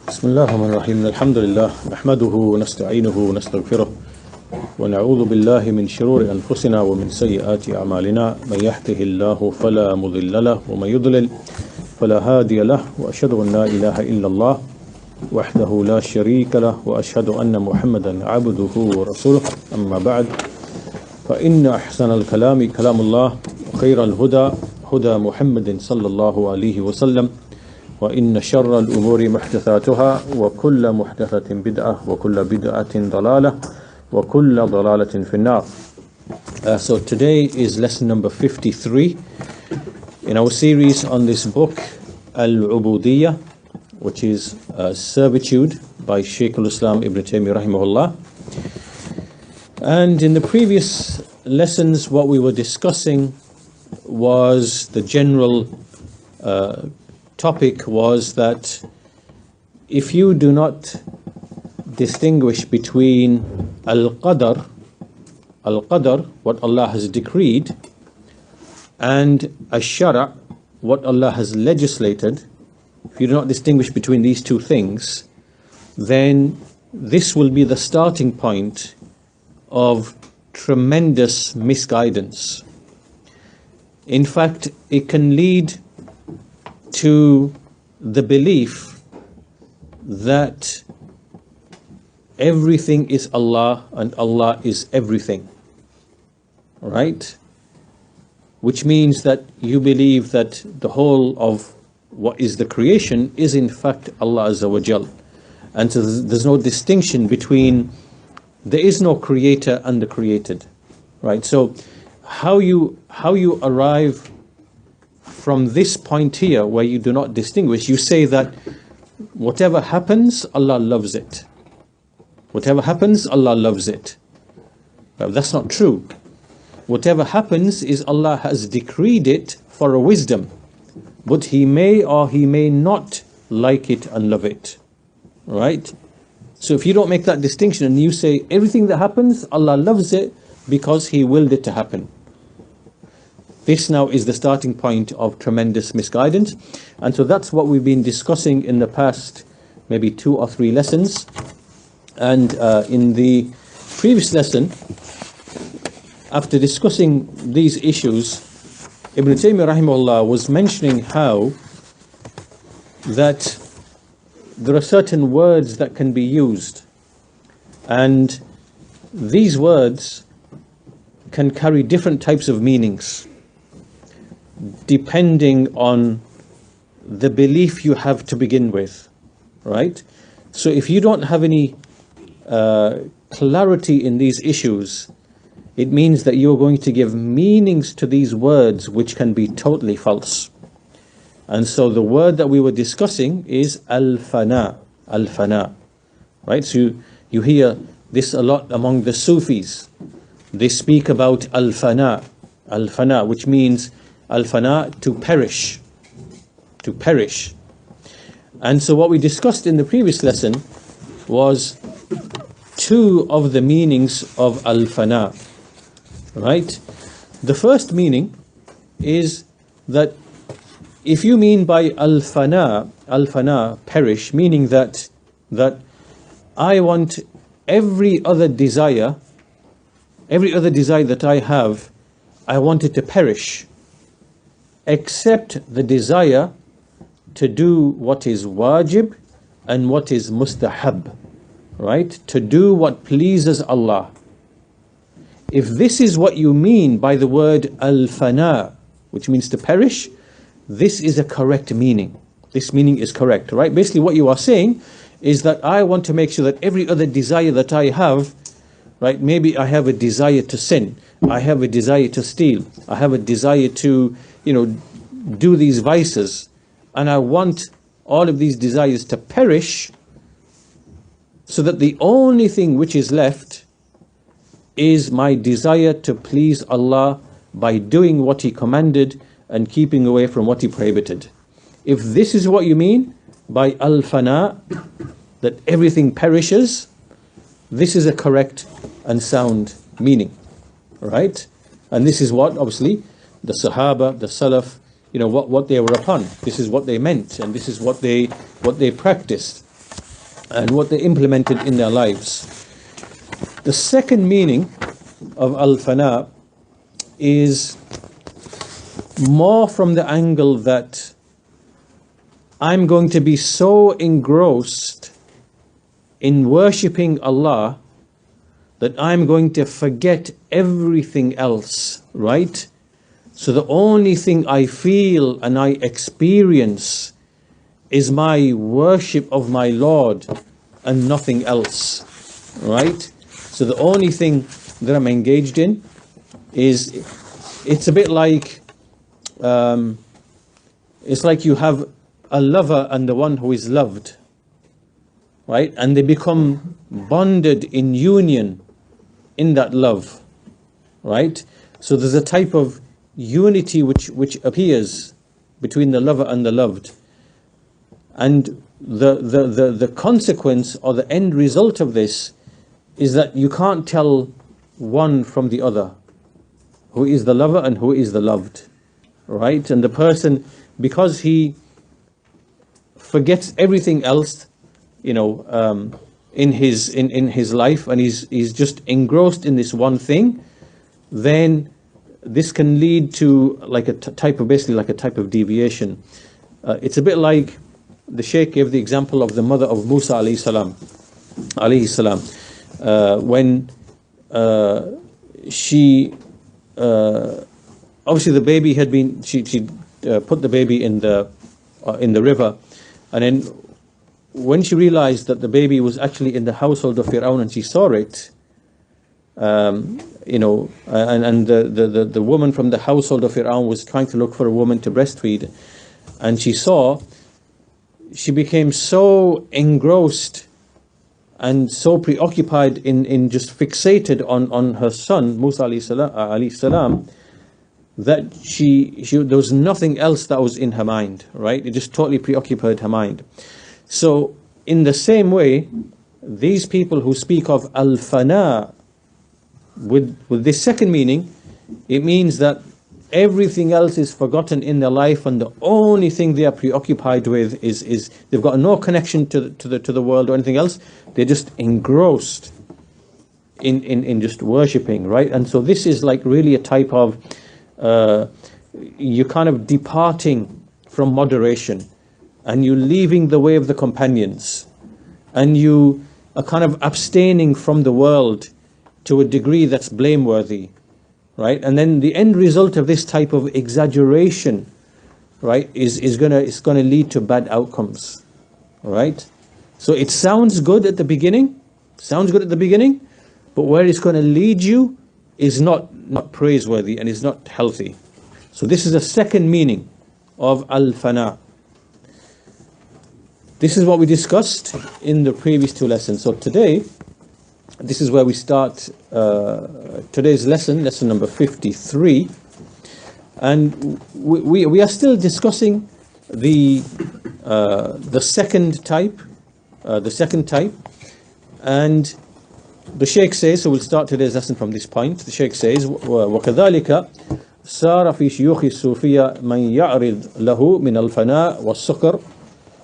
بسم الله الرحمن الرحيم الحمد لله نحمده ونستعينه ونستغفره ونعوذ بالله من شرور أنفسنا ومن سيئات أعمالنا من يهده الله فلا مضل له ومن يضلل فلا هادي له وأشهد أن لا إله إلا الله وحده لا شريك له وأشهد أن محمدا عبده ورسوله أما بعد فإن أحسن الكلام كلام الله وخير الهدى هدى محمد صلى الله عليه وسلم وإن شر الأمور محدثاتها وكل محدثة بدعة وكل بدعة ضلالة وكل ضلالة في النار. So today is lesson number 53 in our series on this book Al-Ubudiyyah, which is Servitude by Shaykh al-Islam Ibn Taymiyyah rahimahullah. And in the previous lessons what we were discussing was the general topic was that if you do not distinguish between al-qadar, what Allah has decreed, and ash-shara', what Allah has legislated, if you do not distinguish between these two things, then this will be the starting point of tremendous misguidance. In fact, it can lead to the belief that everything is Allah and Allah is everything, right? Which means that you believe that the whole of what is the creation is in fact Allah Azza wa Jal, and so there's no distinction between, there is no creator and the created, right? So how you arrive from this point here where you do not distinguish, you say that whatever happens, Allah loves it. Whatever happens, Allah loves it. Well, that's not true. Whatever happens is Allah has decreed it for a wisdom, but He may or He may not like it and love it, right? So if you don't make that distinction and you say everything that happens, Allah loves it because He willed it to happen, this now is the starting point of tremendous misguidance. And so that's what we've been discussing in the past maybe 2 or 3 lessons. And in the previous lesson, after discussing these issues, Ibn Taymiyyah rahimahullah was mentioning how that there are certain words that can be used, and these words can carry different types of meanings depending on the belief you have to begin with, right? So if you don't have any clarity in these issues, it means that you're going to give meanings to these words which can be totally false. And so the word that we were discussing is al-Fanaa, right? So you hear this a lot among the Sufis. They speak about al-Fanaa, which means al-Fanaa, to perish, to perish. And so what we discussed in the previous lesson was 2 of the meanings of al-Fanaa, right? The first meaning is that if you mean by al-Fanaa, perish, meaning that I want every other desire that I have, I want it to perish, except the desire to do what is wajib and what is mustahab, right? To do what pleases Allah. If this is what you mean by the word al-Fanaa, which means to perish, this is a correct meaning. This meaning is correct, right? Basically what you are saying is that I want to make sure that every other desire that I have, right? Maybe I have a desire to sin, I have a desire to steal, I have a desire to, do these vices, and I want all of these desires to perish, so that the only thing which is left is my desire to please Allah by doing what He commanded and keeping away from what He prohibited. If this is what you mean by al-Fanaa, that everything perishes, this is a correct and sound meaning, right? And this is what obviously the Sahaba, the Salaf, what they were upon. This is what they meant, and this is what they practiced. and what they implemented in their lives. The second meaning of al-Fanaa is more from the angle that I'm going to be so engrossed in worshipping Allah that I'm going to forget everything else, right? So the only thing I feel and I experience is my worship of my Lord and nothing else, right? So the only thing that I'm engaged in is, it's a bit like, it's like you have a lover and the one who is loved, right? And they become bonded in union in that love, right? So there's a type of unity which appears between the lover and the loved. And the consequence or the end result of this is that you can't tell one from the other, who is the lover and who is the loved, right? And the person, because he forgets everything else, you know, in his life, and he's just engrossed in this one thing, then this can lead to like a type of, basically like a type of deviation. It's a bit like the Shaykh gave the example of the mother of Musa alayhi salam, when she obviously the baby had been, she put the baby in the river, and then when she realized that the baby was actually in the household of Fir'aun and she saw it, you know, and the woman from the household of Fir'aun was trying to look for a woman to breastfeed, and she became so engrossed and so preoccupied in just fixated on her son Musa alayhi salam, that there was nothing else that was in her mind, right? It just totally preoccupied her mind. So in the same way, these people who speak of al-Fanaa with this second meaning, it means that everything else is forgotten in their life, and the only thing they are preoccupied with is they've got no connection to the world or anything else. They're just engrossed in just worshipping, right? And so this is like really a type of you kind of departing from moderation, and you leaving the way of the companions, and you are kind of abstaining from the world to a degree that's blameworthy, right? And then the end result of this type of exaggeration, right, is gonna lead to bad outcomes, right? So it sounds good at the beginning, but where it's going to lead you is not praiseworthy and is not healthy. So this is a second meaning of al-Fanaa. This is what we discussed in the previous two lessons. So today, this is where we start today's lesson number 53, and we are still discussing the second type, and the Shaykh says. So we'll start today's lesson from this point. The Shaykh says, وَكَذَلِكَ صار في شيوخ الصوفية من يعرض له من الفناء والسكر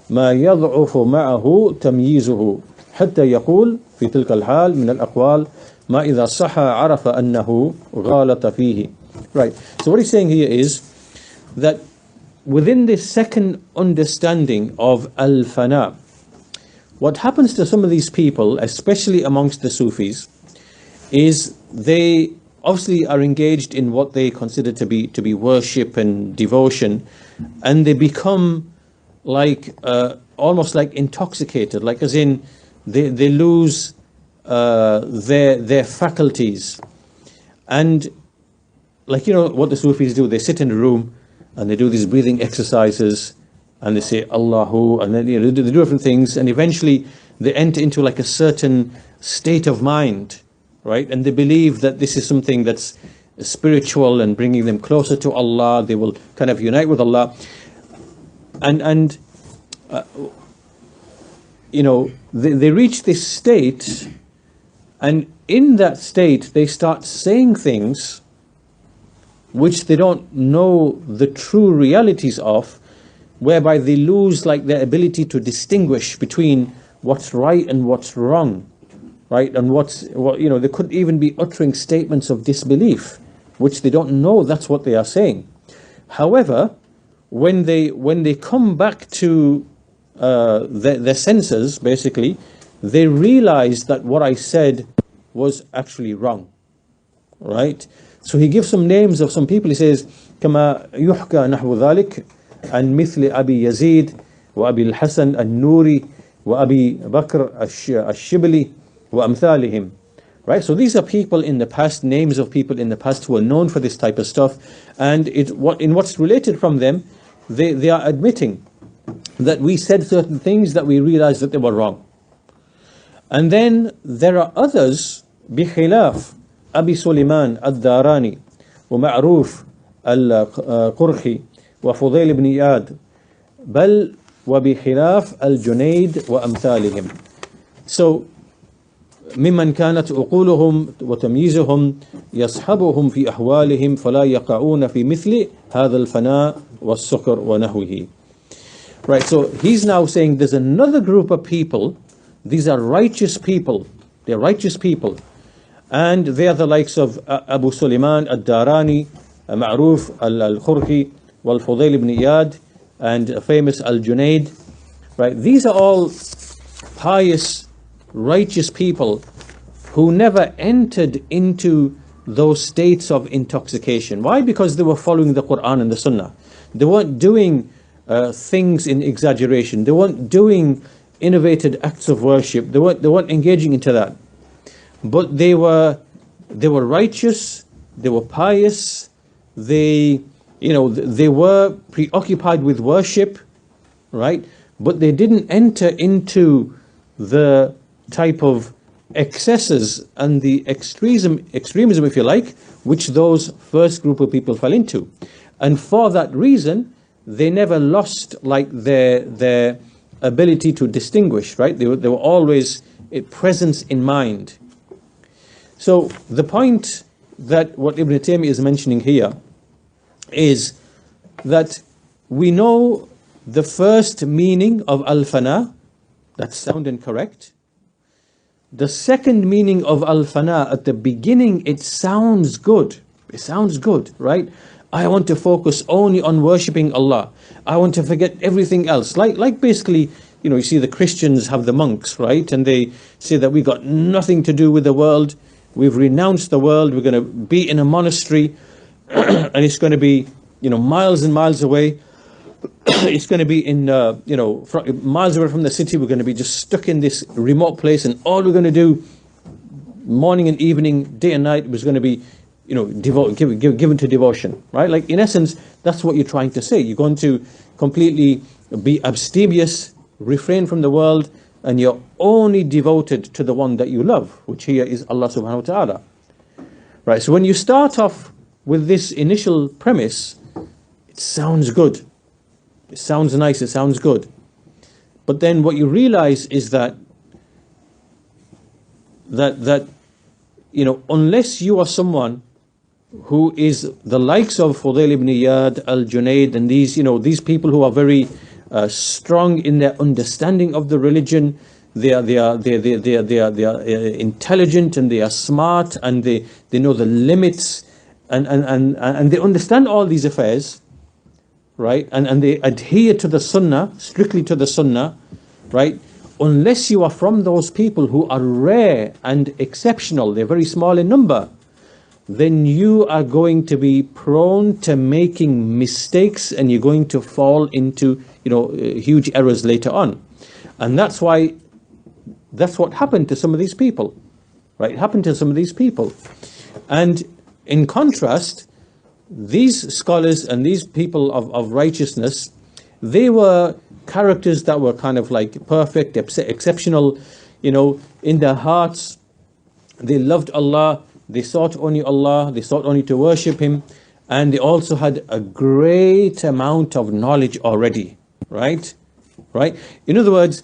ما يضعف معه تمييزه حتى يقول في تلك الحال من الأقوال ما إذا صح عرف أنه غالط فيه. Right. So what he's saying here is that within this second understanding of al-Fanaa, what happens to some of these people, especially amongst the Sufis, is they obviously are engaged in what they consider to be worship and devotion, and they become like almost like intoxicated, like as in they lose their faculties. And like, you know what the Sufis do, they sit in a room and they do these breathing exercises and they say Allahu, and then, you know, they do different things, and eventually they enter into like a certain state of mind, right? And they believe that this is something that's spiritual and bringing them closer to Allah. They will kind of unite with Allah, and you know, they reach this state, and in that state they start saying things which they don't know the true realities of, whereby they lose like their ability to distinguish between what's right and what's wrong, right? And they could even be uttering statements of disbelief, which they don't know that's what they are saying. However, when they come back to their senses, basically, they realize that what I said was actually wrong, right? So he gives some names of some people. He says, كما يحكى نحو ذلك عن مثل أبي يزيد وأبي الحسن النوري وأبي بكر الشبلي وأمثالهم. Right, so these are people in the past, names of people in the past who are known for this type of stuff, and what's related from them, they are admitting that we said certain things that we realized that they were wrong. And then there are others, بخلاف أبي سليمان الداراني ومعروف القرخي وفضيل بن إياد بل وبخلاف الجنيد وأمثالهم. So ممن كانت عقولهم وتمييزهم يصحبهم في أحوالهم فلا يقعون في مثل هذا الفناء والسكر ونحوه. Right, so he's now saying there's another group of people. These are righteous people. They're righteous people. And they are the likes of Abu Sulaiman al-Darani, Ma'ruf al-Khurki, wal-Fudayl ibn Iyad, and famous al-Junaid. Right, these are all pious, righteous people who never entered into those states of intoxication. Why? Because they were following the Quran and the Sunnah. They weren't doing things in exaggeration. They weren't doing innovated acts of worship. They weren't engaging into that. But they were righteous. They were pious. They were preoccupied with worship, right? But they didn't enter into the type of excesses and the extremism, if you like, which those first group of people fell into. And for that reason, they never lost like their ability to distinguish, right? They were always a presence in mind. So the point that what Ibn Taymiyyah is mentioning here is that we know the first meaning of al-fana, that's sound and correct. The second meaning of al-fana, at the beginning, it sounds good. It sounds good, right? I want to focus only on worshipping Allah. I want to forget everything else. Like basically, you see the Christians have the monks, right? And they say that we got nothing to do with the world. We've renounced the world. We're going to be in a monastery and it's going to be, miles and miles away. It's going to be in, miles away from the city. We're going to be just stuck in this remote place, and all we're going to do morning and evening, day and night, was going to be, given to devotion, right? Like in essence, that's what you're trying to say. You're going to completely be abstemious, refrain from the world, and you're only devoted to the one that you love, which here is Allah subhanahu wa ta'ala. Right, so when you start off with this initial premise, it sounds good. It sounds nice, it sounds good. But then what you realize is that unless you are someone who is the likes of Fudayl ibn Iyad, al-Junaid, and these people who are very strong in their understanding of the religion, they are intelligent and they are smart and they know the limits and they understand all these affairs, right? And they adhere to the Sunnah, strictly to the Sunnah, right? Unless you are from those people who are rare and exceptional, they're very small in number, then you are going to be prone to making mistakes and you're going to fall into huge errors later on. And that's what happened to some of these people, right? It happened to some of these people. And in contrast, these scholars and these people of righteousness, they were characters that were kind of like perfect, exceptional, in their hearts. They loved Allah, they sought only Allah, they sought only to worship Him, and they also had a great amount of knowledge already, right? Right? In other words,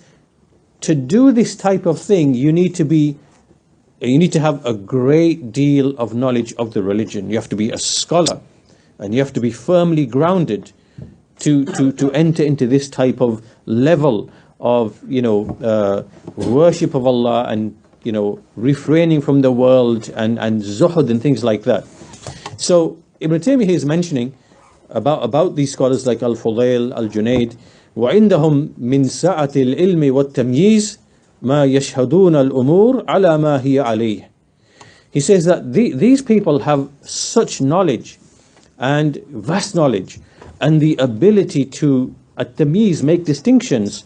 to do this type of thing, you need to have a great deal of knowledge of the religion. You have to be a scholar, and you have to be firmly grounded to enter into this type of level of worship of Allah, and refraining from the world, and zuhud and things like that. So Ibn Taymiyyah is mentioning about these scholars like Al-Fudayl, Al-Junayd, وعندهم من سعة العلم والتمييز ما يشهدون الأمور على ما هي عليه. He says that these people have such knowledge and vast knowledge, and the ability to at-tamyiz, make distinctions,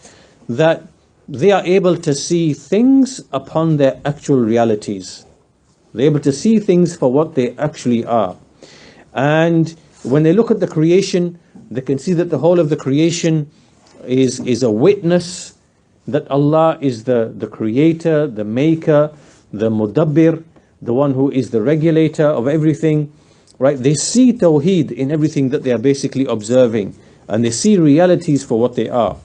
that they are able to see things upon their actual realities. They're able to see things for what they actually are. And when they look at the creation, they can see that the whole of the creation is a witness that Allah is the creator, the maker, the mudabbir, the one who is the regulator of everything, right? They see tawheed in everything that they are basically observing, and they see realities for what they are.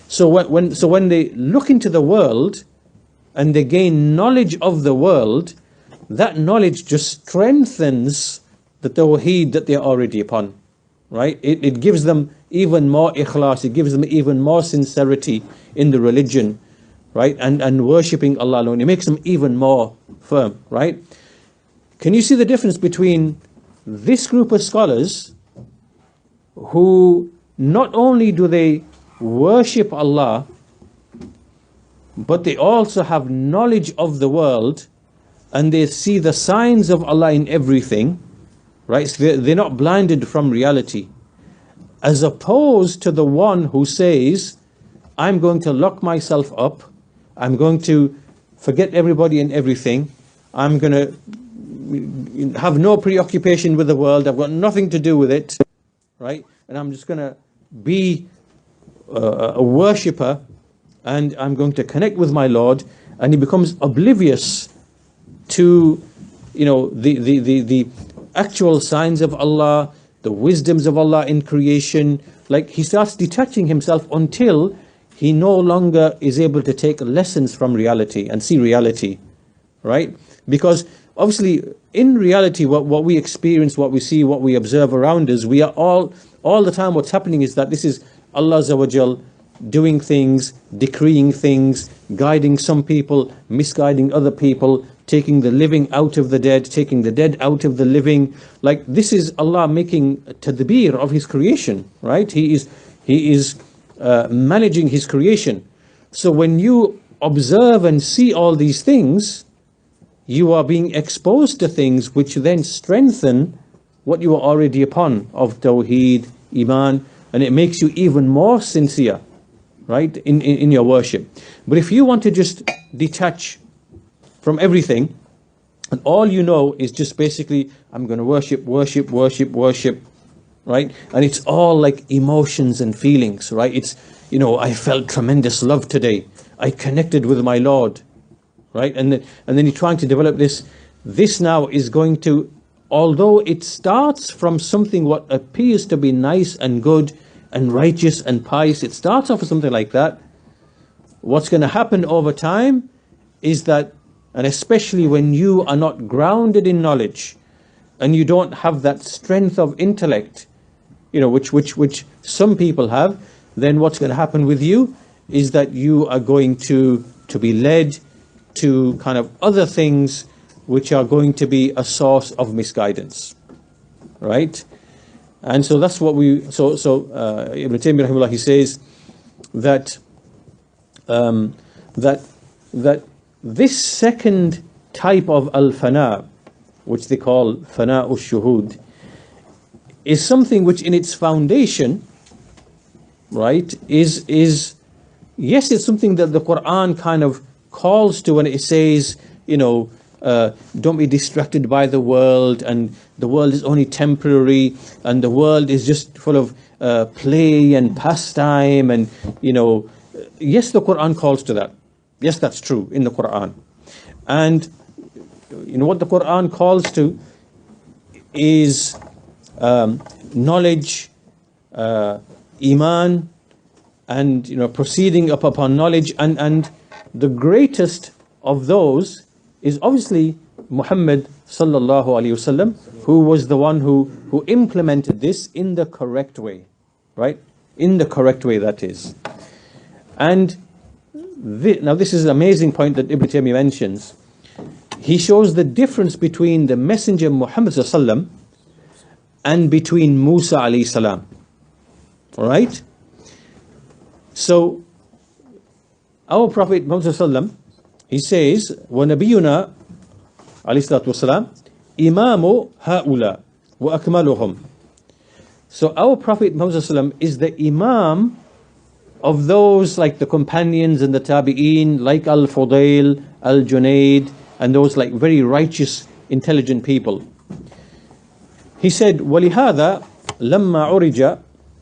So when they look into the world and they gain knowledge of the world, that knowledge just strengthens the tawheed that they're already upon, right? It gives them even more ikhlas, it gives them even more sincerity in the religion, right? And worshipping Allah alone. It makes them even more firm, right? Can you see the difference between this group of scholars who not only do they worship Allah, but they also have knowledge of the world, and they see the signs of Allah in everything, right? So they're not blinded from reality, as opposed to the one who says, I'm going to lock myself up, I'm going to forget everybody and everything, I'm going to have no preoccupation with the world, I've got nothing to do with it, right? And I'm just going to be a worshipper, and I'm going to connect with my Lord. And he becomes oblivious to the actual signs of Allah, the wisdoms of Allah in creation. Like, he starts detaching himself until he no longer is able to take lessons from reality and see reality, right? Because obviously in reality, what we experience, what we see, what we observe around us, we are all the time, what's happening is that this is Allah Azza wa Jal doing things, decreeing things, guiding some people, misguiding other people, taking the living out of the dead, taking the dead out of the living. Like, this is Allah making tadbir of his creation, right? He is managing his creation. So when you observe and see all these things, you are being exposed to things which then strengthen what you are already upon of Tawheed, Iman, and it makes you even more sincere, right, in your worship. But if you want to just detach from everything, and all you know is just basically, I'm going to worship, right? And it's all like emotions and feelings, right? It's, I felt tremendous love today, I connected with my Lord, right? And then you're trying to develop this. This now is going to, although it starts from something what appears to be nice and good and righteous and pious, it starts off with something like that. What's going to happen over time is that, and especially when you are not grounded in knowledge and you don't have that strength of intellect, which some people have, then what's going to happen with you is that you are going to be led to kind of other things which are going to be a source of misguidance, right? And so that's what Ibn Taymiyyah rahimahullah, he says that that this second type of al-Fanaa, which they call Fanaa al-Shuhud, is something which in its foundation, right, is yes, it's something that the Quran kind of calls to when it says, don't be distracted by the world, and the world is only temporary, and the world is just full of play and pastime, and yes, the Quran calls to that. Yes, that's true in the Quran. And what the Quran calls to is knowledge, Iman, and proceeding up upon knowledge, and the greatest of those is obviously Muhammad sallallahu alaihi wasallam, who was the one who implemented this in the correct way, right? In the correct way, that is. And Now this is an amazing point that Ibn Taymiyyah mentions. He shows the difference between the Messenger Muhammad sallam and between Musa alayhi salam. All right? So, our Prophet Muhammad sallam, he says, وَنَبِيُّنَا alayhi salatu wasalam, إِمَامُ هَؤُلَا وَأَكْمَلُهُمْ. So our Prophet Muhammad sallam is the Imam of those like the companions and the Tabi'een, like Al-Fudayl, Al-Junayd, and those like very righteous, intelligent people. He said, وَلِهَذَا لَمَّا عُرِجَ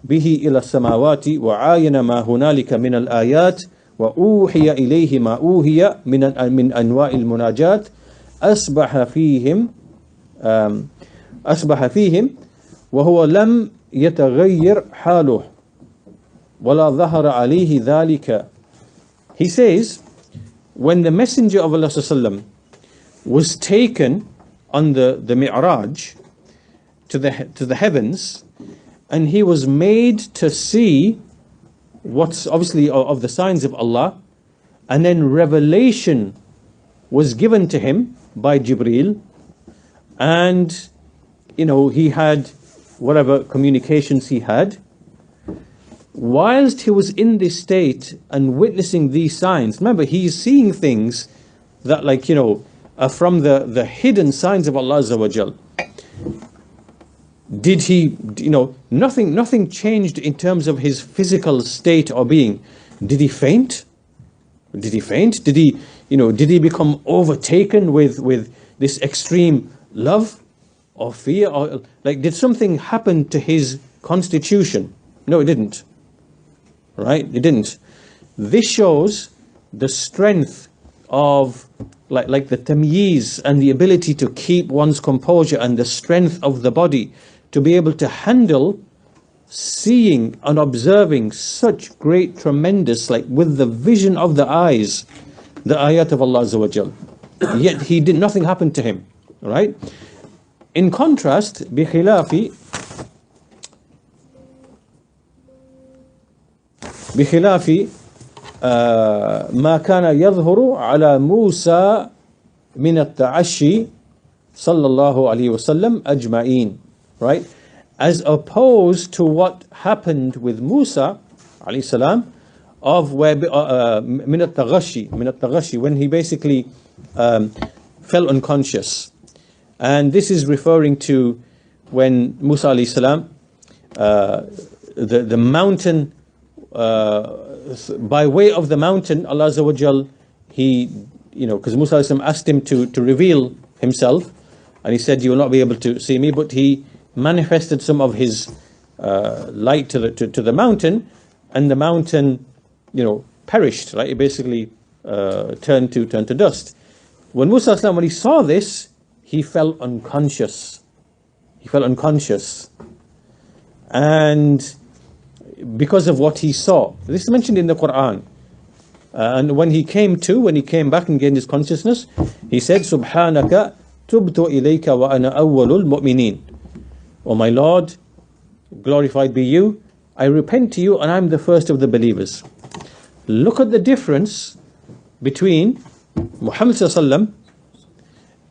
بِهِ إِلَى السَّمَاوَاتِ وَعَايَنَ مَا هُنَالِكَ مِنَ الْآيَاتِ وَأُوحِيَ إِلَيْهِ مَا أُوحِيَ من أنواع المناجات أصبح فيهم وهو لم يتغير حاله ولا ظهر عليه ذلك. He says, when the Messenger of Allah sallam was taken on the Mi'raj to the heavens, and he was made to see what's obviously of the signs of Allah, and then revelation was given to him by Jibreel, and he had whatever communications he had. Whilst he was in this state and witnessing these signs, remember, he's seeing things that are from the hidden signs of Allah Azza wa Jal. Did he, nothing changed in terms of his physical state or being. Did he faint? Did he become overtaken with this extreme love or fear? Or did something happen to his constitution? No, it didn't. Right? It didn't. This shows the strength of like the tamyiz and the ability to keep one's composure, and the strength of the body to be able to handle seeing and observing such great, tremendous, with the vision of the eyes, the ayat of Allah Azza wa Jal. Yet nothing happened to him. Right? In contrast, بخلاف ما كان يظهر على موسى من التعشي صلى الله عليه وسلم أجمعين. Right? As opposed to what happened with Musa alayhi salam of where من التغشي, when he basically fell unconscious. And this is referring to when Musa alayhi salam, the mountain, by way of the mountain, Allah Azza wa Jal, because Musa alayhi salam asked him to reveal himself, and he said, you will not be able to see me, but he manifested some of his light to the mountain, and the mountain, perished. Right? It basically turned to dust. When Musa alayhi salam, when he saw this, he fell unconscious. And because of what he saw. This is mentioned in the Quran. And when he came back and gained his consciousness, he said, Subhanaka tubtu ilayka wa ana awwalul mu'minin. Oh my Lord, glorified be you, I repent to you and I'm the first of the believers. Look at the difference between Muhammad sallallahu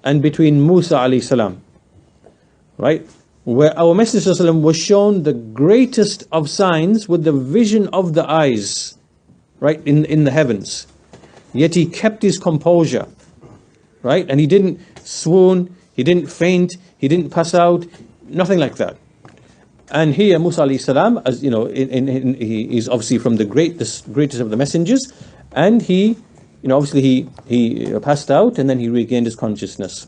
and between Musa alayhi salam. Right? Where our Messenger ﷺ was shown the greatest of signs with the vision of the eyes, right, in the heavens. Yet he kept his composure, right? And he didn't swoon, he didn't faint, he didn't pass out, nothing like that. And here Musa alayhi salam, as he is obviously from the greatest of the messengers, and he passed out and then he regained his consciousness.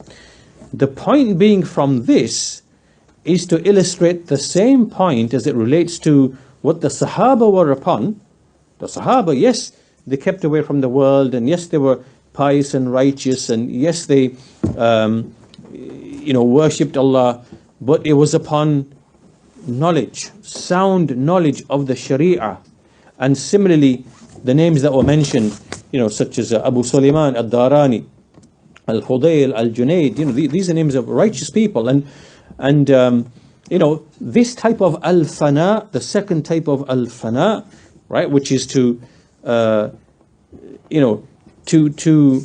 The point being from this is to illustrate the same point as it relates to what the Sahaba were upon. The Sahaba, yes, they kept away from the world, and yes, they were pious and righteous, and yes, they worshipped Allah, but it was upon knowledge, sound knowledge of the Sharia. And similarly, the names that were mentioned, such as Abu Sulaiman al-Darani, Al-Fudayl, Al-Junayd, these are names of righteous people. And this type of al-Fanaa, the second type of al-Fanaa, right, which is to you know, to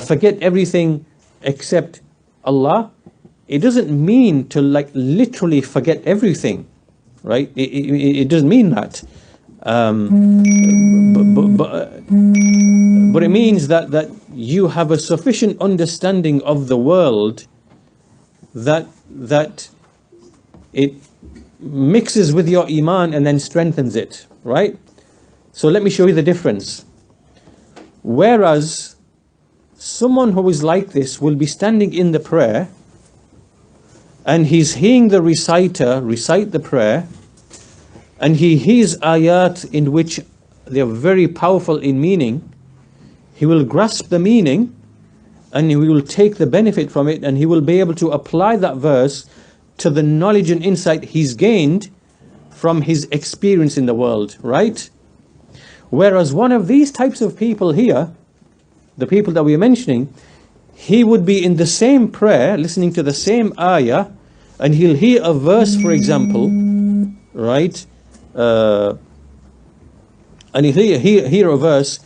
forget everything except Allah, it doesn't mean to like literally forget everything, right? It doesn't mean that. But it means that you have a sufficient understanding of the world that it mixes with your iman and then strengthens it, right? So let me show you the difference. Whereas someone who is like this will be standing in the prayer and he's hearing the reciter recite the prayer, and he hears ayat in which they are very powerful in meaning. He will grasp the meaning and he will take the benefit from it, and he will be able to apply that verse to the knowledge and insight he's gained from his experience in the world, right? Whereas one of these types of people here, the people that we are mentioning, he would be in the same prayer, listening to the same ayah, and he'll hear a verse, for example, right? And he'll hear a verse,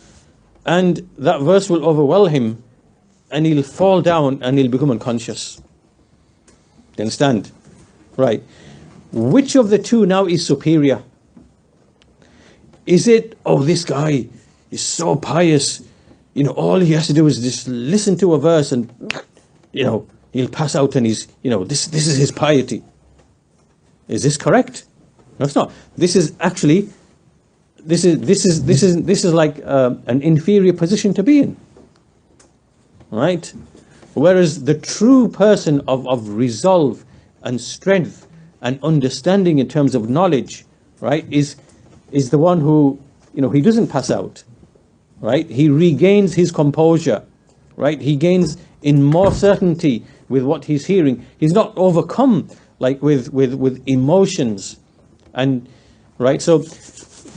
and that verse will overwhelm him, and he'll fall down and he'll become unconscious. You understand? Right. Which of the two now is superior? Is it, oh, this guy is so pious, you know, all he has to do is just listen to a verse and, you know, he'll pass out and he's, you know, this is his piety. Is this correct? No, it's not. This is actually, this is like an inferior position to be in, right? Whereas the true person of resolve and strength and understanding in terms of knowledge, right, is the one who, you know, he doesn't pass out, right? He regains his composure, right? He gains in more certainty with what he's hearing. He's not overcome like with emotions, and right. So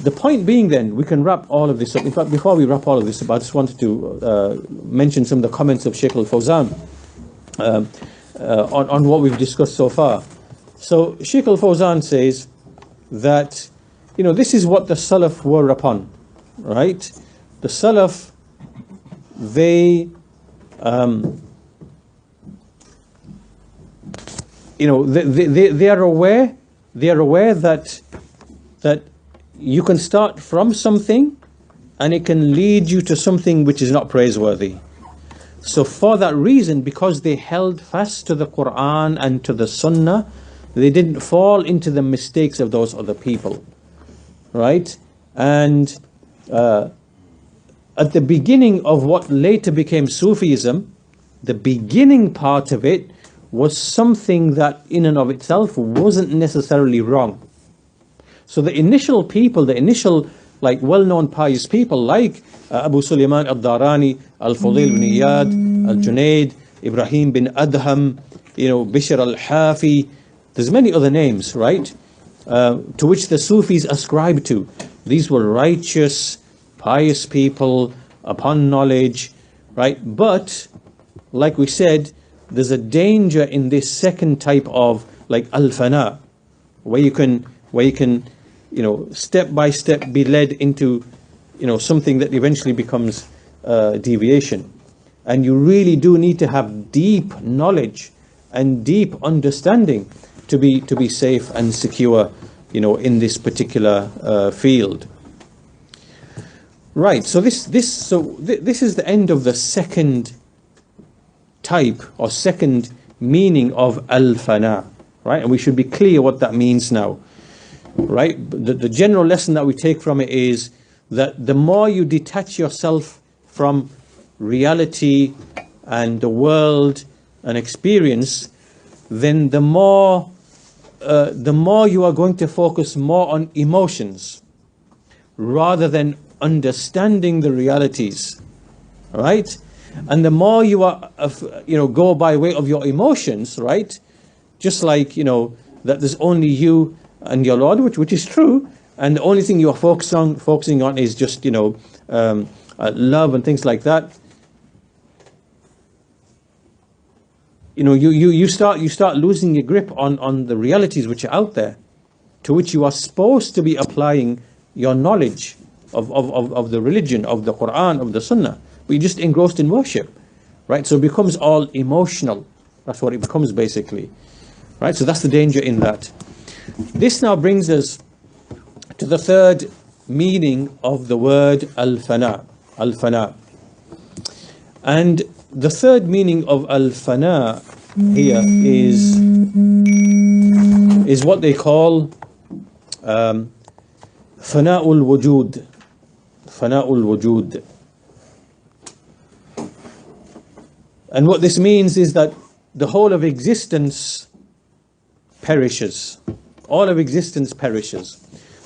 the point being, then, we can wrap all of this up. In fact, before we wrap all of this up, I just wanted to mention some of the comments of Sheikh Al-Fawzan on what we've discussed so far. So Sheikh Al-Fawzan says that, you know, this is what the Salaf were upon, right? The Salaf, they, you know, they are aware that you can start from something and it can lead you to something which is not praiseworthy. So for that reason, because they held fast to the Quran and to the Sunnah, they didn't fall into the mistakes of those other people, right? And at the beginning of what later became Sufism, the beginning part of it was something that in and of itself wasn't necessarily wrong. So the initial people, the initial like well-known pious people like Abu Sulaiman al-Darani, al-Fudayl ibn Iyad, al-Junaid, Ibrahim bin Adham, you know, Bishr al-Hafi, there's many other names, right? To which the Sufis ascribe to. These were righteous, pious people upon knowledge, right? But like we said, there's a danger in this second type of like al-Fanaa, where you can, you know, step by step be led into, you know, something that eventually becomes deviation. And you really do need to have deep knowledge and deep understanding to be safe and secure, you know, in this particular field. Right. So this is the end of the second type or second meaning of al-Fanaa, right? And we should be clear what that means now, right? The general lesson that we take from it is that the more you detach yourself from reality and the world and experience, then the more you are going to focus more on emotions rather than understanding the realities, right? And the more you are, you know, go by way of your emotions, right? Just like, you know, that there's only you and your Lord, which is true, and the only thing you are focusing on is just, you know, love and things like that. You know, you start losing your grip on the realities which are out there, to which you are supposed to be applying your knowledge, of the religion, of the Quran, of the Sunnah, but you're just engrossed in worship, right? So it becomes all emotional. That's what it becomes basically, right? So that's the danger in that. This now brings us to the third meaning of the word al-fana, al-fana. And the third meaning of al-fana here is what they call fana'ul wujud. Fana'ul wujud. And what this means is that the whole of existence perishes. All of existence perishes.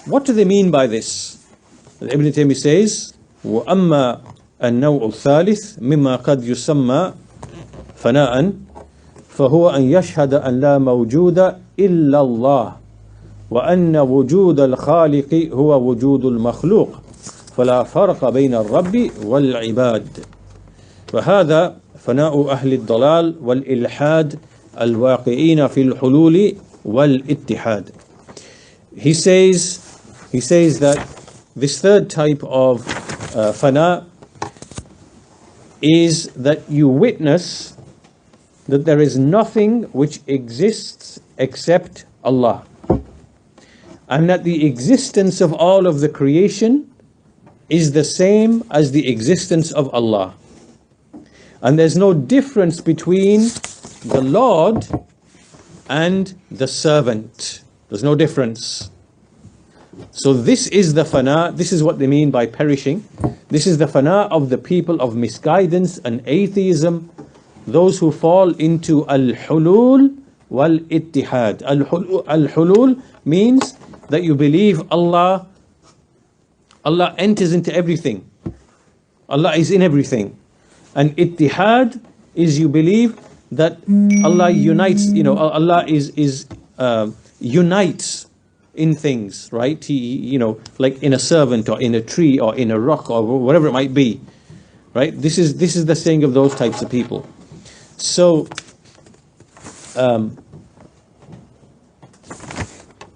What do they mean by this? Ibn Taymiyyah says, وَأَمَّا النَّوْعُ الثَّالِث مِمَّا قَدْ يُسَمَّى فَنَاءً فهو أن يشهد أن لا موجود إلا الله وأن وجود الخالق هو وجود المخلوق فلا فرق بين الرب والعباد وهذا فناء أهل الضلال والإلحاد الواقعين في الحلول والاتحاد. He says that this third type of fana is that you witness that there is nothing which exists except Allah, and that the existence of all of the creation is the same as the existence of Allah, and there's no difference between the Lord and the servant. There's no difference. So this is the fana. This is what they mean by perishing. This is the fana of the people of misguidance and atheism, those who fall into al-hulul wal-ittihad. Al-hulul means that you believe Allah enters into everything. Allah is in everything. And ittihad is you believe that Allah unites, Allah unites in things, right? He, like in a servant or in a tree or in a rock or whatever it might be, right? This is the saying of those types of people. So,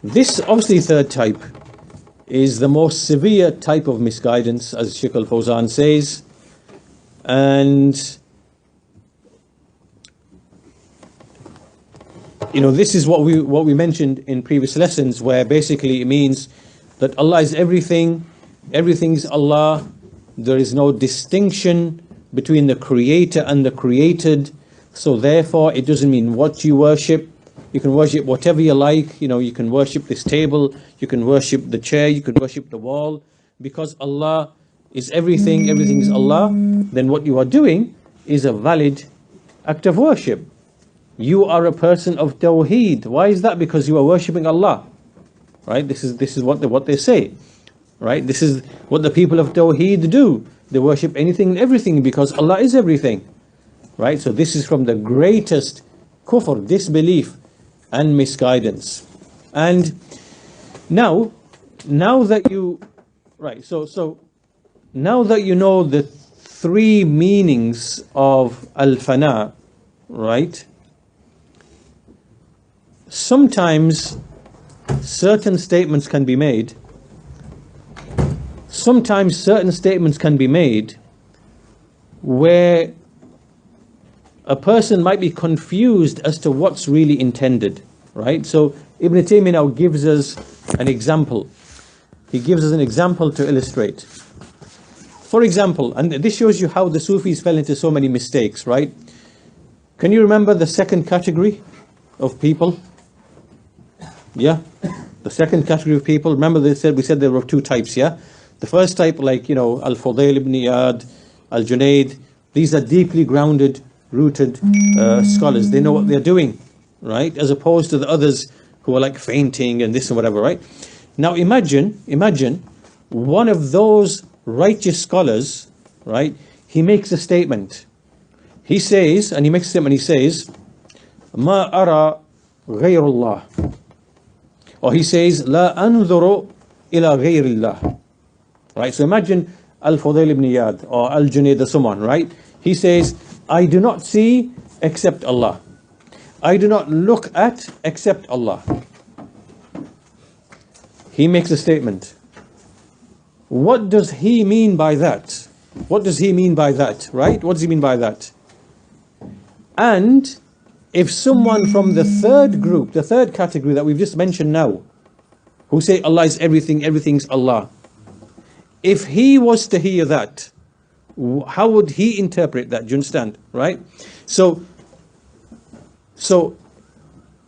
this obviously third type is the most severe type of misguidance, as Shaykh al-Fawzan says, and this is what we mentioned in previous lessons, where basically it means that Allah is everything, everything is Allah. There is no distinction between the creator and the created. So therefore, it doesn't mean what you worship. You can worship whatever you like. You can worship this table. You can worship the chair. You can worship the wall. Because Allah is everything. Everything is Allah. Then what you are doing is a valid act of worship. You are a person of Tawheed. Why is that? Because you are worshipping Allah. Right? This is what they say. Right? This is what the people of Tawheed do. They worship anything and everything because Allah is everything. Right? So this is from the greatest kufr, disbelief and misguidance. And now that you, right, so now that you know the three meanings of al-fana, right, sometimes certain statements can be made. Sometimes certain statements can be made where a person might be confused as to what's really intended, right? So Ibn Taymiyyah now gives us an example. He gives us an example to illustrate. For example, and this shows you how the Sufis fell into so many mistakes, right? Can you remember the second category of people? Yeah? The second category of people. Remember we said there were two types, yeah? The first type, like, Al-Fudayl ibn Iyad, Al-Junayd, these are deeply grounded, rooted scholars. They know what they're doing, right? As opposed to the others who are like fainting and this and whatever, right? Now imagine one of those righteous scholars, right? He makes a statement. He says, Ma ara ghayrullah. Or he says, La anzuru ila ghayrillah. Right? So imagine Al-Fudayl ibn Iyad or Al-Junayd or someone, right? He says, I do not see except Allah. I do not look at except Allah. He makes a statement. what does he mean by that? What does he mean by that, right? What does he mean by that? And if someone from the third group, the third category that we've just mentioned now, who say Allah is everything, everything's Allah, if he was to hear that, how would he interpret that? Do you understand, right? So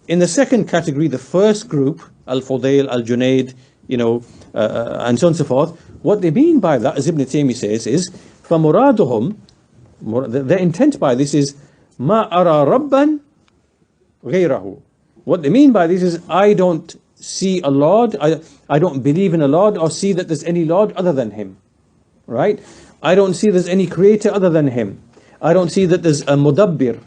in the second category, the first group, Al-Fudail, Al-Junaid, and so on and so forth, what they mean by that, as Ibn Taymiyyah says, is فَمُرَادُهُمْ, their intent by this is مَا أَرَى رَبًّا غَيْرَهُ. What they mean by this is, I don't see a Lord, I don't believe in a Lord or see that there's any Lord other than him, right? I don't see there's any creator other than him. I don't see that there's a mudabbir,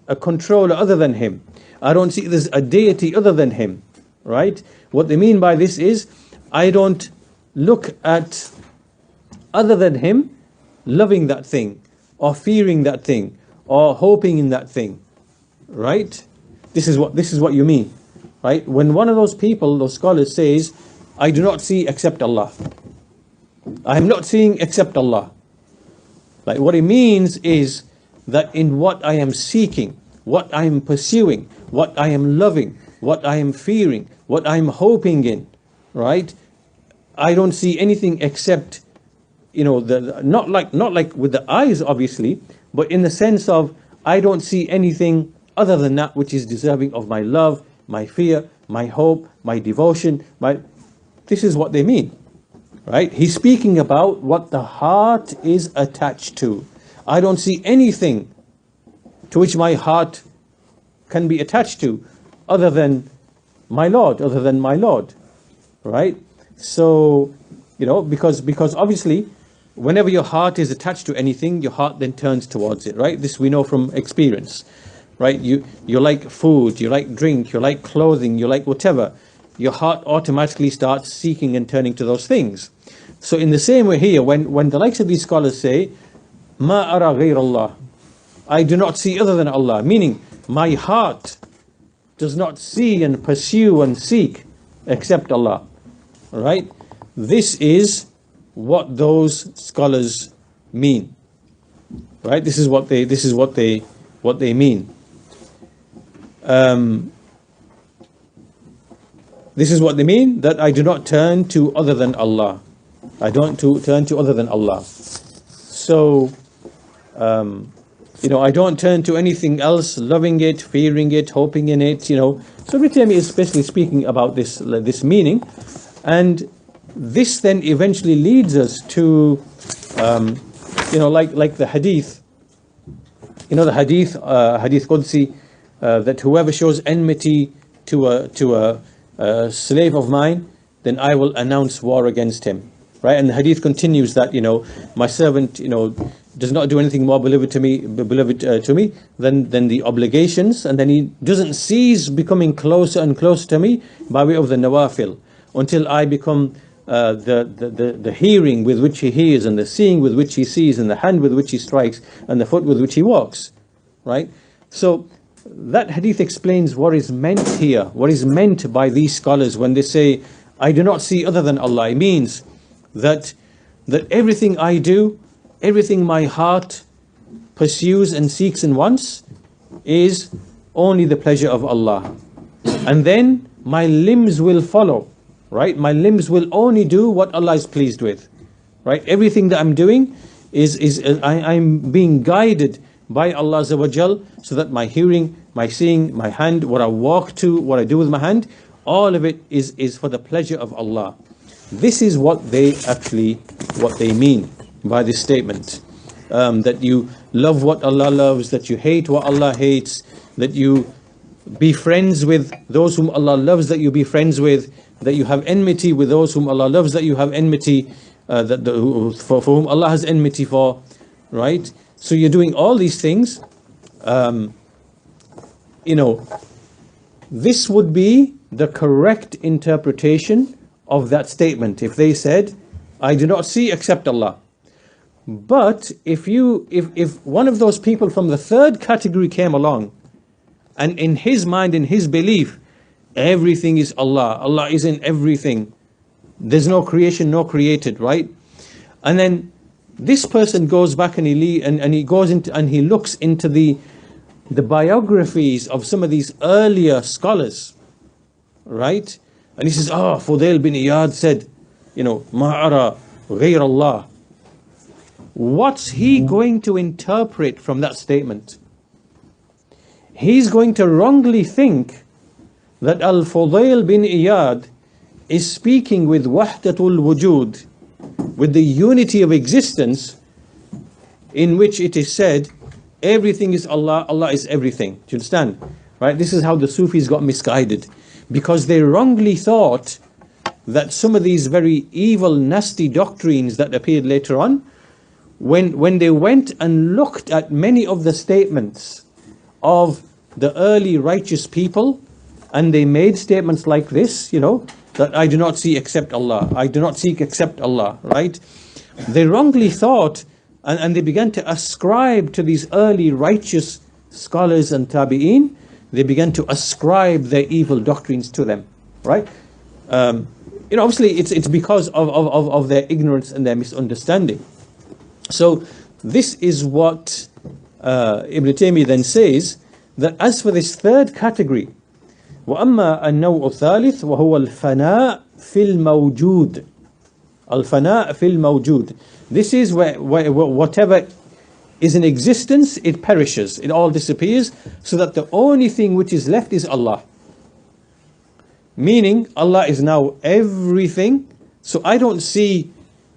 a controller other than him. I don't see there's a deity other than him, right? What they mean by this is, I don't look at other than him loving that thing or fearing that thing or hoping in that thing, right? This is what you mean, right? When one of those people, those scholars says, I do not see except Allah, I am not seeing except Allah, like what it means is that in what I am seeking, what I am pursuing, what I am loving, what I am fearing, what I am hoping in, right? I don't see anything except, not like with the eyes obviously, but in the sense of I don't see anything other than that which is deserving of my love, my fear, my hope, my devotion. This is what they mean, right? He's speaking about what the heart is attached to. I don't see anything to which my heart can be attached to other than my Lord, right? So, because obviously, whenever your heart is attached to anything, your heart then turns towards it, right? This we know from experience, right? You like food, you like drink, you like clothing, you like whatever. Your heart automatically starts seeking and turning to those things. So in the same way here, when the likes of these scholars say, Ma ara ghayr Allah, I do not see other than Allah, meaning my heart does not see and pursue and seek except Allah, right? This is what those scholars mean, right? This is what they mean. This is what they mean, that I do not turn to other than Allah. I don't turn to other than Allah. So, I don't turn to anything else, loving it, fearing it, hoping in it, So Ibn Taymiyyah is especially speaking about this meaning. And this then eventually leads us to, like the hadith, the hadith, hadith Qudsi, that whoever shows enmity to a slave of mine, then I will announce war against him, right? And the hadith continues that, my servant, does not do anything more beloved to me than the obligations, and then he doesn't cease becoming closer and closer to me by way of the nawafil, until I become the hearing with which he hears, and the seeing with which he sees, and the hand with which he strikes, and the foot with which he walks, right? So that hadith explains what is meant here, what is meant by these scholars when they say, I do not see other than Allah. It means that everything I do, everything my heart pursues and seeks and wants is only the pleasure of Allah. And then my limbs will follow, right? My limbs will only do what Allah is pleased with, right? Everything that I'm doing I'm being guided by Allah Azza wa Jal, so that my hearing, my seeing, my hand, what I walk to, what I do with my hand, all of it is for the pleasure of Allah. This is what they mean by this statement, that you love what Allah loves, that you hate what Allah hates, that you be friends with those whom Allah loves, that you be friends with, that you have enmity with those whom Allah loves, that you have enmity, for whom Allah has enmity for, right? So you're doing all these things. This would be the correct interpretation of that statement if they said, I do not see except Allah. But if one of those people from the third category came along, and in his mind, in his belief, everything is Allah, Allah is in everything, There's no creation, no created, right? And then this person goes back and he goes into and he looks into the biographies of some of these earlier scholars, right? And he says, Fudail bin Iyad said, Ma'ara ghayr Allah. What's he going to interpret from that statement? He's going to wrongly think that Al-Fudail bin Iyad is speaking with Wahdatul Wujud, with the unity of existence, in which it is said, everything is Allah, Allah is everything. Do you understand? Right? This is how the Sufis got misguided, because they wrongly thought that some of these very evil, nasty doctrines that appeared later on, when they went and looked at many of the statements of the early righteous people, and they made statements like this, that I do not see except Allah, I do not seek except Allah, right? They wrongly thought, and they began to ascribe to these early righteous scholars and tabi'een, they began to ascribe their evil doctrines to them, right? Obviously it's because of their ignorance and their misunderstanding. So this is what Ibn Taymiyyah then says, that as for this third category, وَأَمَّا النَّوْءُ الثَّالِث وَهُوَ الْفَنَاء فِي الْمَوْجُودِ الْفَنَاء فِي الْمَوْجُودِ. This is where whatever is in existence, it perishes, it all disappears, so that the only thing which is left is Allah. Meaning Allah is now everything. So I don't see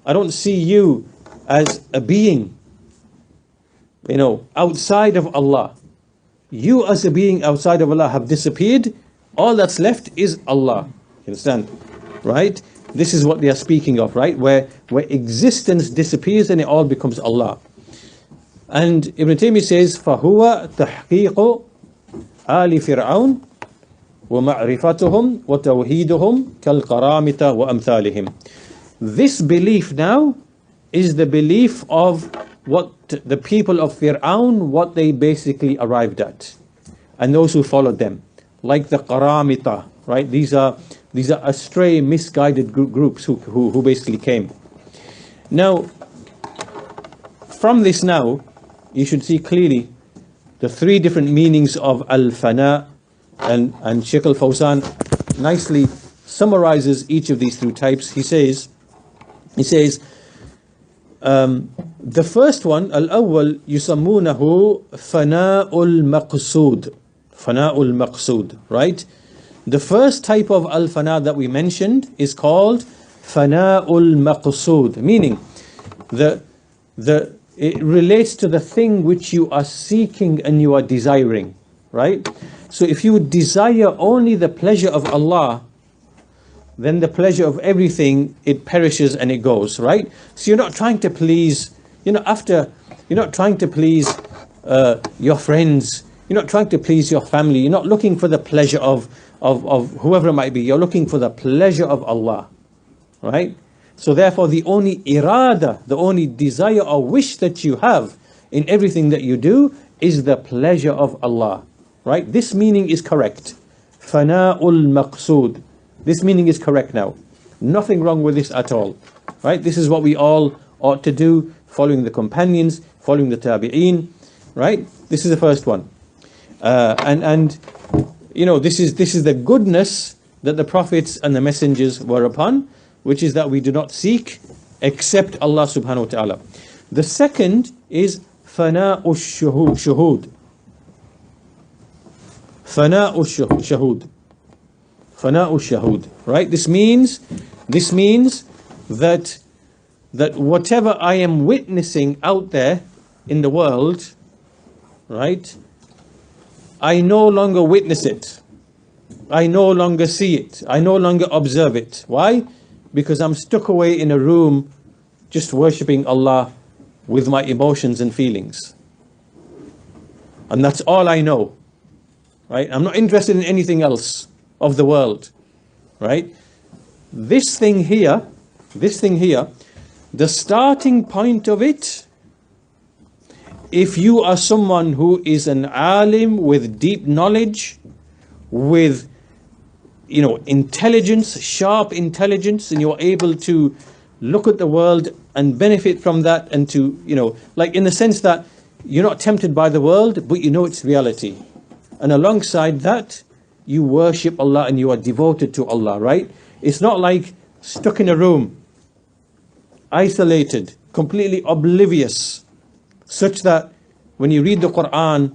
you as a being, outside of Allah. You as a being outside of Allah have disappeared. All that's left is Allah. You understand? Right? This is what they are speaking of, right? Where existence disappears and it all becomes Allah. And Ibn Taymiyyah says, فَهُوَ تَحْقِيقُ آلِ فِرْعَوْنَ وَمَعْرِفَتُهُمْ وَتَوْحِيدُهُمْ كَالْقَرَامِطَ وَأَمْثَالِهِمْ. This belief now is the belief of what the people of Fir'aun, what they basically arrived at, and those who followed them, like the Qaramita, right? These are astray, misguided groups who basically came. Now, from this now, you should see clearly the three different meanings of Al-Fana, and Shaykh Al-Fawzan nicely summarizes each of these three types. He says, the first one, Al-Awwal, yusammunahu Fana'ul Maqsood. Fana'ul Maqsood, right? The first type of Al-Fana that we mentioned is called Fana'ul Maqsood, meaning it relates to the thing which you are seeking and you are desiring, right? So if you desire only the pleasure of Allah, then the pleasure of everything, it perishes and it goes, right? So you're not trying to please, you're not trying to please your friends, you're not trying to please your family, you're not looking for the pleasure of whoever it might be, you're looking for the pleasure of Allah, right? So therefore the only irada, the only desire or wish that you have in everything that you do is the pleasure of Allah, right? This meaning is correct. Fana'ul maqsood. This meaning is correct now. Nothing wrong with this at all, right? This is what we all ought to do, following the companions, following the tabi'een, right? This is the first one. This is the goodness that the prophets and the messengers were upon, which is that we do not seek except Allah subhanahu wa ta'ala. The second is Fana'u shuhud. Fana'u shuhud. Fana'u shahud, right? This means that whatever I am witnessing out there in the world, right, I no longer witness it. I no longer see it. I no longer observe it. Why? Because I'm stuck away in a room just worshipping Allah with my emotions and feelings. And that's all I know, right? I'm not interested in anything else of the world, right? This thing here, the starting point of it, if you are someone who is an alim with deep knowledge, with intelligence, sharp intelligence, and you're able to look at the world and benefit from that, and to, like in the sense that you're not tempted by the world, but you know its reality. And alongside that, you worship Allah and you are devoted to Allah, right? It's not like stuck in a room, isolated, completely oblivious, such that when you read the Quran,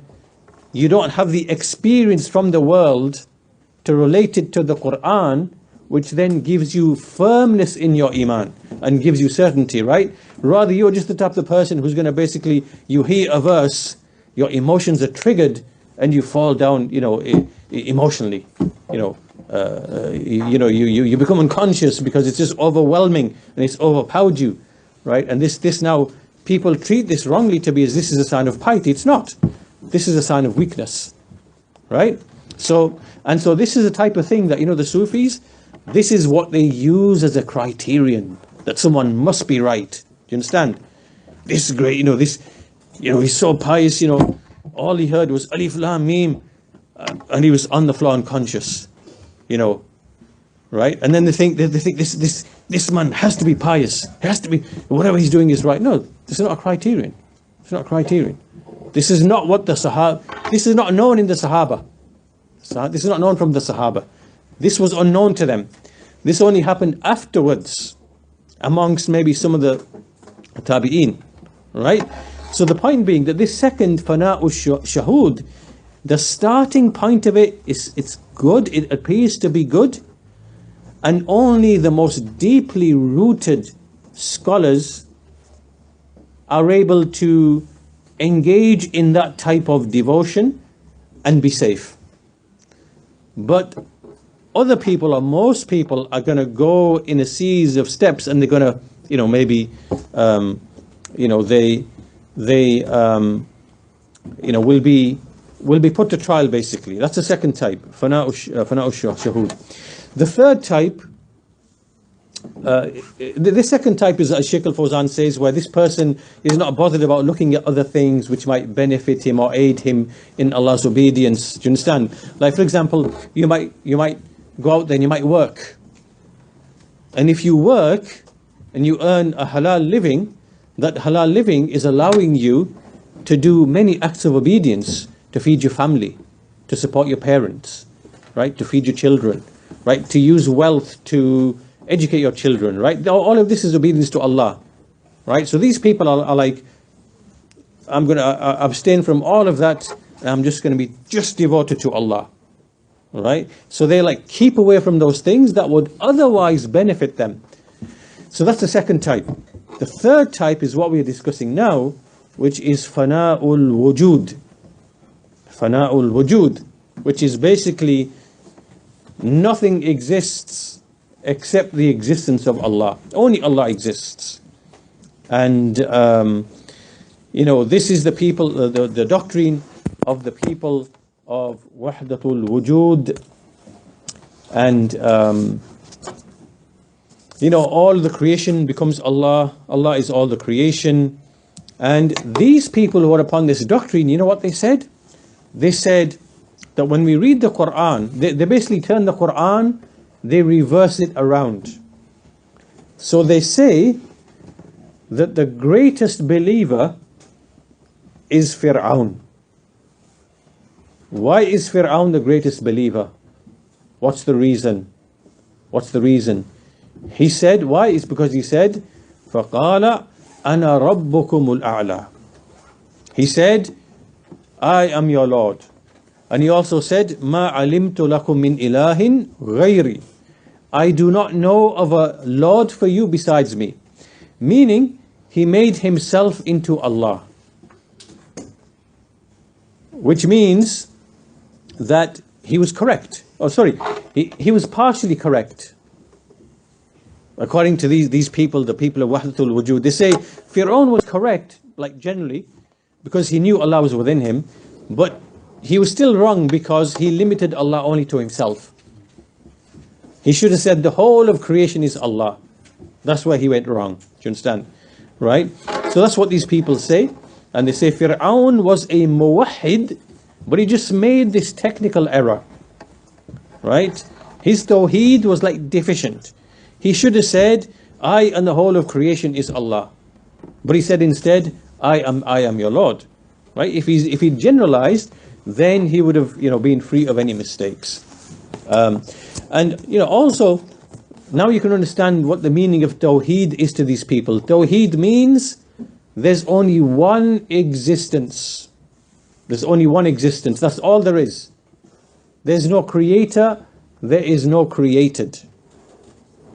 you don't have the experience from the world to relate it to the Quran, which then gives you firmness in your iman and gives you certainty, right? Rather, you're just the type of person who's going to basically, you hear a verse, your emotions are triggered, and you fall down, emotionally, you become unconscious because it's just overwhelming and it's overpowered you, right? And this now, people treat this wrongly to be as this is a sign of piety. It's not. This is a sign of weakness, right? So this is the type of thing that, the Sufis, this is what they use as a criterion that someone must be right. Do you understand? This is great, he's so pious, all he heard was Alif Lam Mim, and he was on the floor unconscious, right? And then they think this man has to be pious, has to be, whatever he's doing is right. No, this is not a criterion. It's not a criterion. This is not what the Sahaba, this is not known in the Sahaba. This is not known from the Sahaba. This was unknown to them. This only happened afterwards amongst maybe some of the Tabi'een, right? So the point being that this second Fanaa Shahud, the starting point of it's good, it appears to be good, and only the most deeply rooted scholars are able to engage in that type of devotion and be safe. But other people, or most people, are going to go in a series of steps, and they're going to, maybe, they will be put to trial, basically. That's the second type, Fanaa Shahud. The third type, the second type is, as Shaykh al-Fawzan says, where this person is not bothered about looking at other things which might benefit him or aid him in Allah's obedience. Do you understand? Like, for example, you might go out there and you might work. And if you work and you earn a halal living, that halal living is allowing you to do many acts of obedience, to feed your family, to support your parents, right? To feed your children, right? To use wealth to educate your children, right? All of this is obedience to Allah, right? So these people are like, I'm going to abstain from all of that, and I'm just going to be just devoted to Allah, right? So they like keep away from those things that would otherwise benefit them. So that's the second type. The third type is what we are discussing now, which is Fana'ul Wujud. Fana'ul Wujud, which is basically nothing exists except the existence of Allah. Only Allah exists. And, this is the people, the doctrine of the people of Wahdatul Wujud. And, all the creation becomes Allah. Allah is all the creation. And these people who are upon this doctrine, you know what they said? They said that when we read the Quran, they basically turn the Quran, they reverse it around. So they say that the greatest believer is Fir'aun. Why is Fir'aun the greatest believer? What's the reason? What's the reason? He said, why? It's because he said, فَقَالَ أَنَا رَبُّكُمُ الْأَعْلَى. He said, I am your Lord. And he also said, مَا عَلِمْتُ لَكُم مِّنْ إِلَهٍ غَيْرِي. I do not know of a Lord for you besides me. Meaning, he made himself into Allah. Which means that he was correct. Oh, sorry, he was partially correct. According to these people, the people of Wahdatul Wujud, they say Fir'aun was correct, like generally, because he knew Allah was within him, but he was still wrong because he limited Allah only to himself. He should have said the whole of creation is Allah. That's where he went wrong. Do you understand? Right? So that's what these people say. And they say Fir'aun was a muwahhid, but he just made this technical error. Right? His tawheed was like deficient. He should have said, I and the whole of creation is Allah. But he said instead, I am your Lord. Right? If he generalized, then he would have, been free of any mistakes. And also, now you can understand what the meaning of tawheed is to these people. Tawheed means there's only one existence. There's only one existence. That's all there is. There's no creator. There is no created.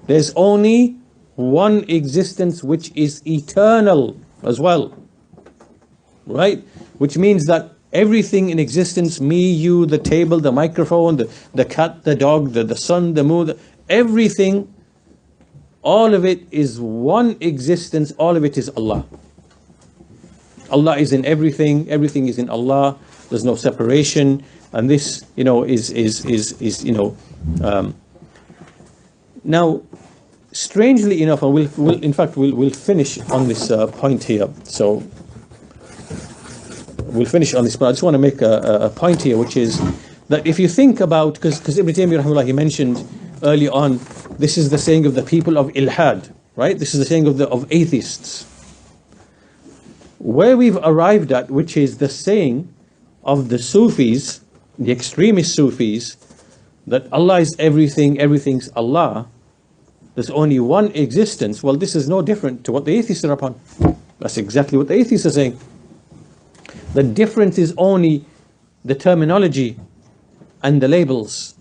There's only one existence which is eternal as well. Right? Which means that everything in existence, me, you, the table, the microphone, the cat, the dog, the sun, the moon, everything, all of it is one existence, all of it is Allah. Allah is in everything, everything is in Allah, there's no separation, and this, now, strangely enough, and we'll finish on this point here, so we'll finish on this, but I just want to make a point here, which is that if you think about, because Ibn Taymiyyah rahimahullah, he mentioned early on, this is the saying of the people of Ilhad, right? This is the saying of atheists. Where we've arrived at, which is the saying of the Sufis, the extremist Sufis, that Allah is everything, everything's Allah, there's only one existence. Well, this is no different to what the atheists are upon. That's exactly what the atheists are saying. The difference is only the terminology and the labels,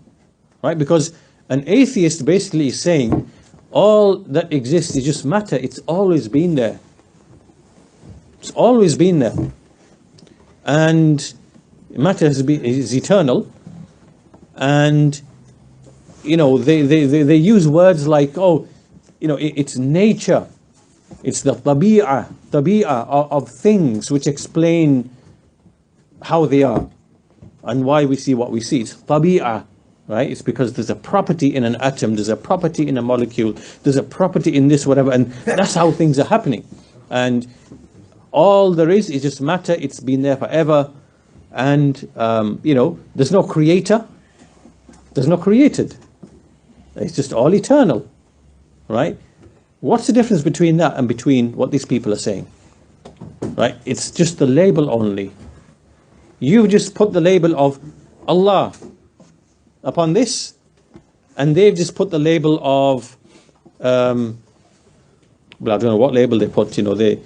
right? Because an atheist basically is saying all that exists is just matter. It's always been there. It's always been there. And matter is eternal. And, they use words like, it's nature. It's the tabi'ah of things which explain how they are and why we see what we see. It's tabi'ah, right? It's because there's a property in an atom, there's a property in a molecule, there's a property in this, whatever, and that's how things are happening. And all there is just matter. It's been there forever. And, there's no creator. There's no created. It's just all eternal, right? What's the difference between that and between what these people are saying? Right? It's just the label only. You've just put the label of Allah upon this, and they've just put the label of, I don't know what label they put, they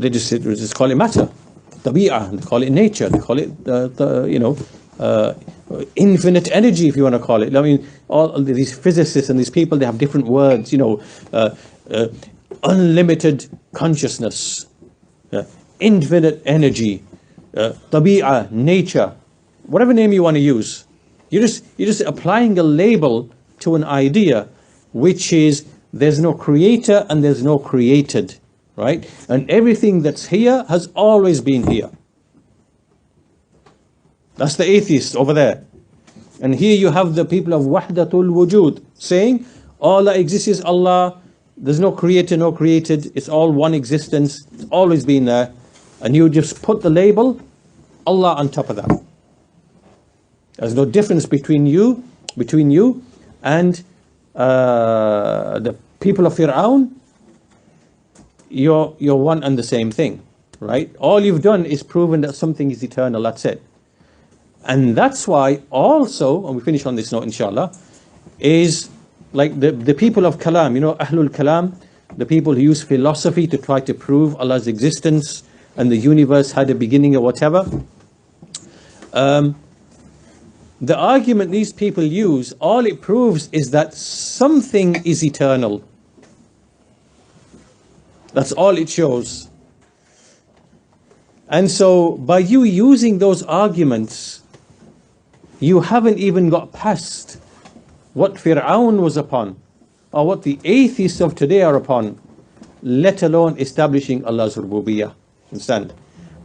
just call it matter, tabi'ah, they call it nature, they call it, infinite energy, if you want to call it. I mean, all these physicists and these people, they have different words, unlimited consciousness, infinite energy, tabi'ah, nature, whatever name you want to use. You're just applying a label to an idea, which is there's no creator and there's no created, right? And everything that's here has always been here. That's the atheists over there. And here you have the people of Wahdatul Wujud saying, all that exists is Allah, there's no creator, no created, it's all one existence, it's always been there. And you just put the label Allah on top of that. There's no difference between you and the people of Fir'aun. You're one and the same thing, right? All you've done is proven that something is eternal, that's it. And that's why also, and we finish on this note inshallah, is like the people of Kalam, Ahlul Kalam, the people who use philosophy to try to prove Allah's existence and the universe had a beginning or whatever. The argument these people use, all it proves is that something is eternal. That's all it shows. And so by you using those arguments, you haven't even got past what Fir'aun was upon, or what the atheists of today are upon, let alone establishing Allah's rububiyyah. Understand?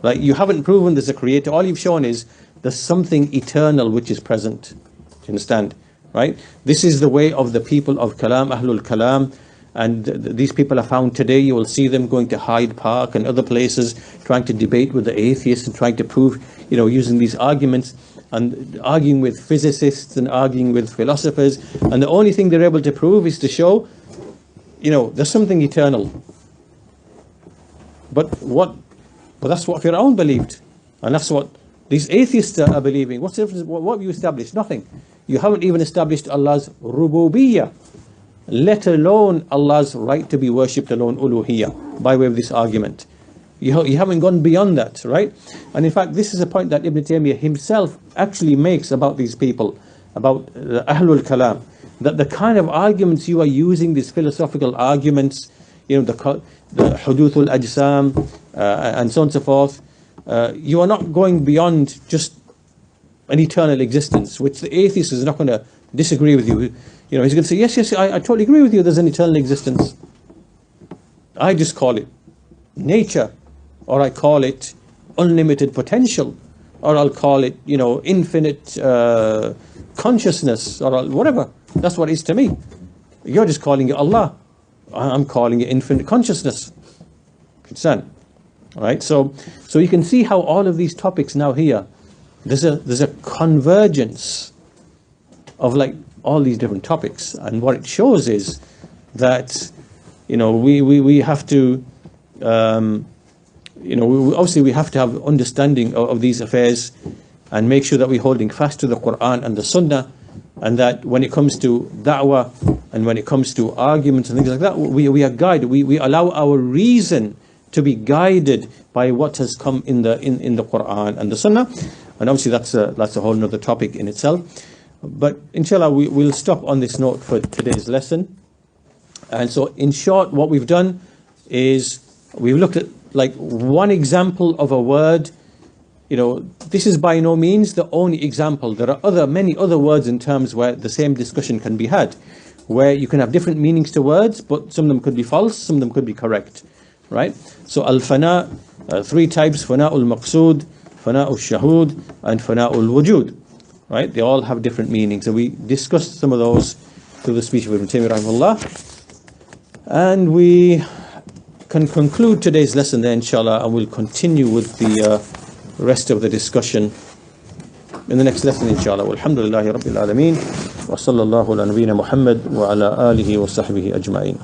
Like, you haven't proven there's a creator. All you've shown is there's something eternal which is present. Do you understand? Right? This is the way of the people of Kalam, Ahlul Kalam. And these people are found today. You will see them going to Hyde Park and other places, trying to debate with the atheists and trying to prove, using these arguments. and arguing with physicists and arguing with philosophers, and the only thing they're able to prove is to show, there's something eternal. But that's what Fir'aun believed, and that's what these atheists are believing. What's the difference? What have you established? Nothing. You haven't even established Allah's rububiyyah, let alone Allah's right to be worshipped alone, uluhiyyah, by way of this argument. You haven't gone beyond that, right? And in fact, this is a point that Ibn Taymiyyah himself actually makes about these people, about Ahlul Kalam, that the kind of arguments you are using, these philosophical arguments, the Huduthul Ajsam, and so on and so forth, you are not going beyond just an eternal existence, which the atheist is not going to disagree with you. He's going to say, yes, I totally agree with you, there's an eternal existence. I just call it nature, or I call it unlimited potential, or I'll call it, infinite consciousness, or whatever. That's what it is to me. You're just calling it Allah. I'm calling it infinite consciousness. Understand? All right. So you can see how all of these topics now here, there's a convergence of like all these different topics, and what it shows is that we have to obviously we have to have understanding of these affairs, and make sure that we're holding fast to the Quran and the Sunnah, and that when it comes to da'wah and when it comes to arguments and things like that, we are guided. We allow our reason to be guided by what has come in the Quran and the Sunnah, and obviously that's a whole other topic in itself. But inshallah, we'll stop on this note for today's lesson. And so, in short, what we've done is we've looked at like one example of a word. This is by no means the only example. There are many other words in terms where the same discussion can be had, where you can have different meanings to words, but some of them could be false, some of them could be correct, right? So al-fana, 3 types: fana'ul maqsood, fana'ul shahud, and fana'ul wujud, right? They all have different meanings, and we discussed some of those through the speech of Ibn Taymiyyah rahimahullah. And we can conclude today's lesson there, inshallah, and we'll continue with the rest of the discussion in the next lesson, inshallah. Walhamdulillahi Rabbil Alameen, wa sallallahu ala nabiyyina Muhammad wa ala alihi wa sahbihi ajma'in.